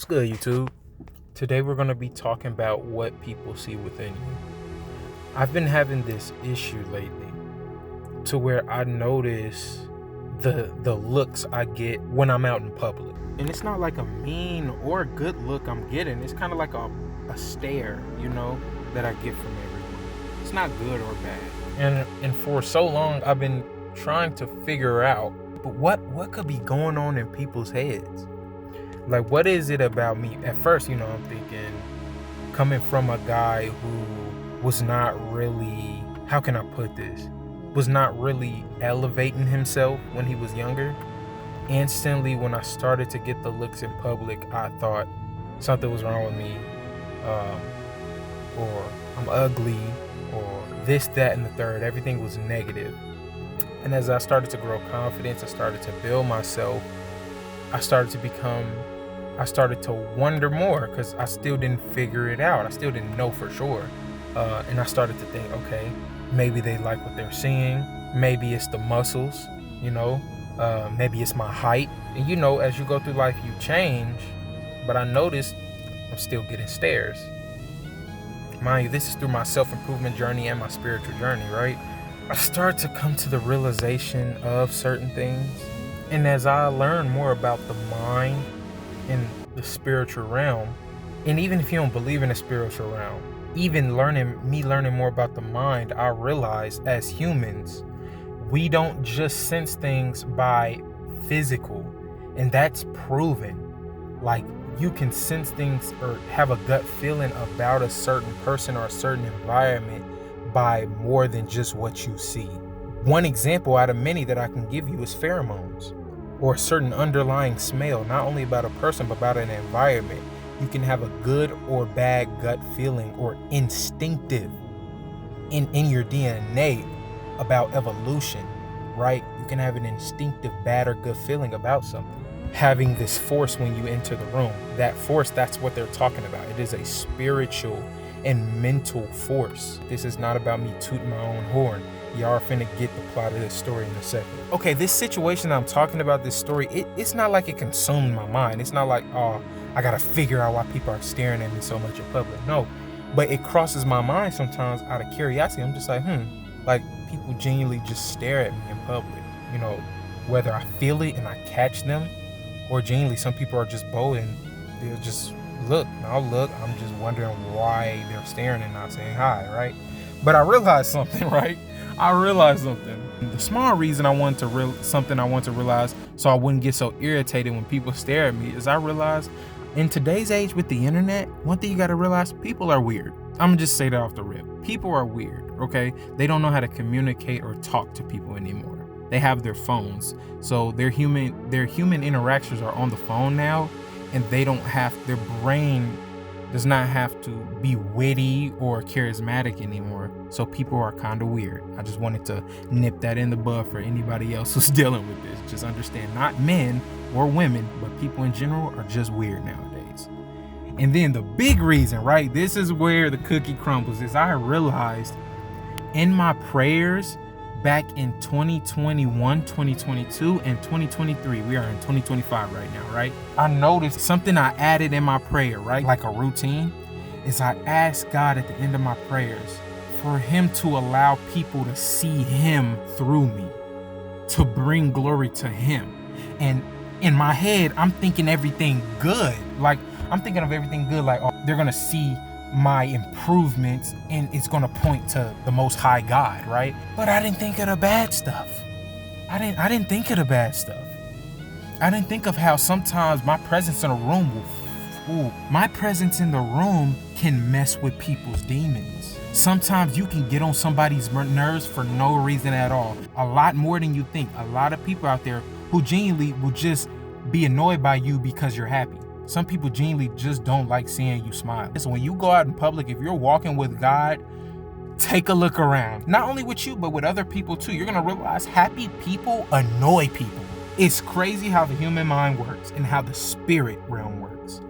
What's good, YouTube? Today we're going to be talking about what people see within you. I've been having this issue lately to where I notice the looks I get when I'm out in public. And it's not like a mean or a good look I'm getting. It's kind of like a stare, that I get from everyone. It's not good or bad. And for so long I've been trying to figure out, but what could be going on in people's heads? Like, what is it about me? At first, I'm thinking, coming from a guy who was not really, how can I put this? Was not really elevating himself when he was younger. Instantly, when I started to get the looks in public, I thought something was wrong with me, or I'm ugly, or this, that, and the third. Everything was negative. And as I started to grow confidence, I started to build myself, I started to wonder more because I still didn't figure it out. I still didn't know for sure. And I started to think, okay, maybe they like what they're seeing. Maybe it's the muscles, maybe it's my height. And as you go through life, you change. But I noticed I'm still getting stares. Mind you, this is through my self-improvement journey and my spiritual journey, right? I start to come to the realization of certain things. And as I learn more about the mind in the spiritual realm, and even if you don't believe in the spiritual realm, even learning more about the mind, I realize as humans, we don't just sense things by physical, and that's proven. Like, you can sense things or have a gut feeling about a certain person or a certain environment by more than just what you see. One example out of many that I can give you is pheromones, or a certain underlying smell, not only about a person, but about an environment. You can have a good or bad gut feeling or instinctive in your DNA about evolution, right? You can have an instinctive bad or good feeling about something. Having this force when you enter the room, that force, that's what they're talking about. It is a spiritual and mental force. This is not about me tooting my own horn. Y'all are finna get the plot of this story in a second. Okay, this situation I'm talking about, this story, it's not like it consumed my mind. It's not like, oh, I gotta figure out why people are staring at me so much in public. No, but it crosses my mind sometimes out of curiosity. I'm just like, like people genuinely just stare at me in public. Whether I feel it and I catch them, or genuinely some people are just bold and they'll just look. And I'll look, I'm just wondering why they're staring and not saying hi, right? But I realized something, right? The small reason I want to realize so I wouldn't get so irritated when people stare at me is I realized in today's age with the internet, one thing you got to realize, people are weird. I'm gonna just say that off the rip. People are weird, okay? They don't know how to communicate or talk to people anymore. They have their phones, so their human interactions are on the phone now, and their brain does not have to be witty or charismatic anymore. So people are kind of weird. I just wanted to nip that in the bud for anybody else who's dealing with this. Just understand, not men or women, but people in general are just weird nowadays. And then the big reason, right? This is where the cookie crumbles, is I realized in my prayers back in 2021, 2022, and 2023, we are in 2025 right now, right? I noticed something I added in my prayer, right? Like a routine, is I asked God at the end of my prayers for him to allow people to see him through me, to bring glory to him. And in my head, I'm thinking everything good. Like, I'm thinking of everything good, like, oh, they're gonna see my improvements and it's gonna point to the Most High God, right? But I didn't think of the bad stuff. I didn't think of the bad stuff. I didn't think of how sometimes my presence in a room my presence in the room can mess with people's demons. Sometimes you can get on somebody's nerves for no reason at all. A lot more than you think. A lot of people out there who genuinely will just be annoyed by you because you're happy. Some people genuinely just don't like seeing you smile. So when you go out in public, if you're walking with God, take a look around. Not only with you, but with other people too. You're gonna realize happy people annoy people. It's crazy how the human mind works and how the spirit realm works.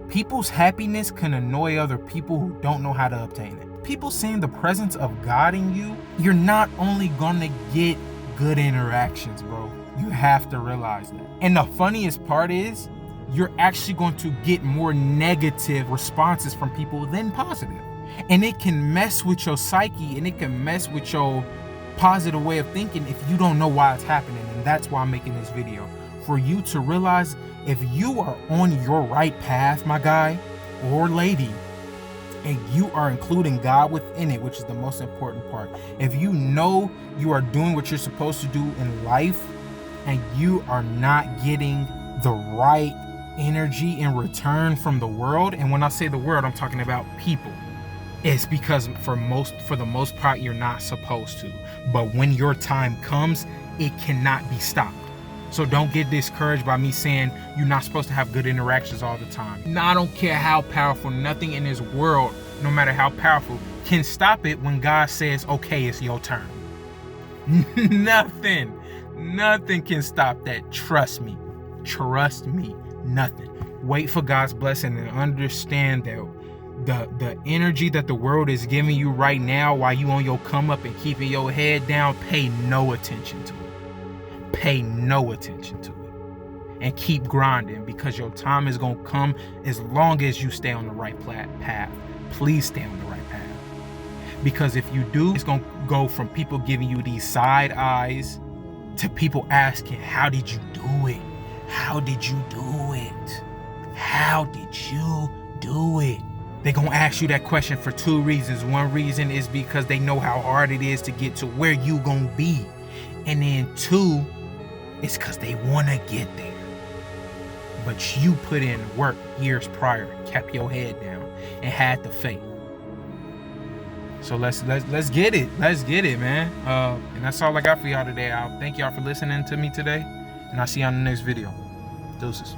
People's happiness can annoy other people who don't know how to obtain it. People seeing the presence of God in you, you're not only gonna get good interactions, bro. You have to realize that. And the funniest part is, you're actually going to get more negative responses from people than positive. And it can mess with your psyche, and it can mess with your positive way of thinking if you don't know why it's happening. And that's why I'm making this video, for you to realize if you are on your right path, my guy or lady, and you are including God within it, which is the most important part. If you know you are doing what you're supposed to do in life, and you are not getting the right energy in return from the world, and when I say the world, I'm talking about people, it's because for the most part, you're not supposed to. But when your time comes, it cannot be stopped. So don't get discouraged by me saying you're not supposed to have good interactions all the time. No, I don't care how powerful, nothing in this world, no matter how powerful, can stop it when God says, okay, it's your turn. Nothing can stop that. Trust me, nothing. Wait for God's blessing and understand that the energy that the world is giving you right now while you on your come up and keeping your head down, pay no attention to it. Pay no attention to it. And keep grinding, because your time is going to come as long as you stay on the right path. Please stay on the right path. Because if you do, it's going to go from people giving you these side eyes to people asking, how did you do it? How did you do it? How did you do it? They're going to ask you that question for two reasons. One reason is because they know how hard it is to get to where you going to be. And then two, it's because they want to get there. But you put in work years prior, kept your head down, and had the faith. So let's get it. Let's get it, man. And that's all I got for y'all today. I'll thank y'all for listening to me today. And I'll see you on the next video. Deuces.